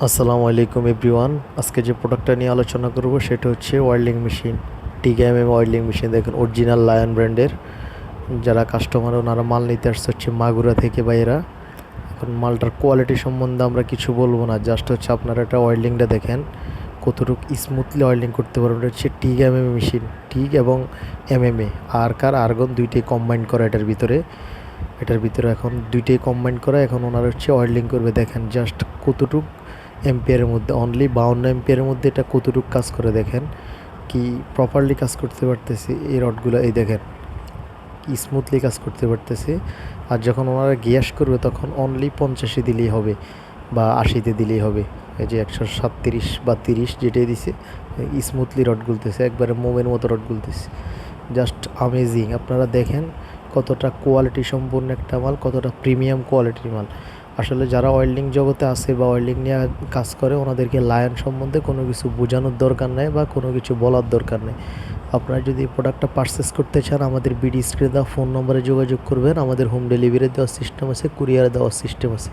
আসসালামু আলাইকুম এভরিওয়ান। আজকে যে প্রোডাক্টটা নিয়ে আলোচনা করব সেটা হচ্ছে ওয়েল্ডিং মেশিন। টিকেএমএম ওয়েল্ডিং মেশিন দেখুন, অরিজিনাল লায়ন ব্র্যান্ডের। যারা কাস্টমার ওনারা মাল নিতে আসছে হচ্ছে মাগুরা থেকে বাইরা। এখন মালটার কোয়ালিটি সম্বন্ধে আমরা কিছু বলবো না, জাস্ট হচ্ছে আপনারা এটা ওয়েল্ডিংটা দেখেন কতটুকু স্মুথলি ওয়েল্ডিং করতে পারবেন। এটা হচ্ছে টিকেএমএম মেশিন, টিক এবং এমএমএ আর্গন দুইটাই কম্বাইন করা এটার ভিতরে এখন দুইটাই কম্বাইন করা। এখন ওনারা হচ্ছে ওয়েল্ডিং করবে, দেখেন জাস্ট কতটুকু এম্পিয়ারের মধ্যে, অনলি 52 এম্পিয়ারের মধ্যে এটা কতটুকু কাজ করে দেখেন, কি প্রপারলি কাজ করতে পারতেছে এই রডগুলো, এই দেখেন কি স্মুথলি কাজ করতে পারতেছে। আর যখন ওনারা গ্যাস করবে তখন অনলি 50-এ দিলেই হবে বা 80-তে দিলেই হবে। এই যে 137 বা 30 যেটাই দিছে, স্মুথলি রড গুলতেছে, একবারে মোমের মতো রড গুলতেছে। Just amazing. আপনারা দেখেন কতটা কোয়ালিটি সম্পূর্ণ একটা মাল, কতটা প্রিমিয়াম কোয়ালিটির মাল। আসলে যারা ওয়েল্ডিং জগতে আছে বা ওয়েল্ডিং নিয়ে কাজ করে ওনাদেরকে লায়ন সম্বন্ধে কোনো কিছু বোঝানোর দরকার নেই বা কোনো কিছু বলার দরকার নেই। আপনারা যদি এই প্রোডাক্টটা পারচেস করতে চান আমাদের বিডি স্ক্রিনে দেওয়া ফোন নম্বরে যোগাযোগ করবেন। আমাদের হোম ডেলিভারি দেওয়ার সিস্টেম আছে, কুরিয়ারে দেওয়ার সিস্টেম আছে।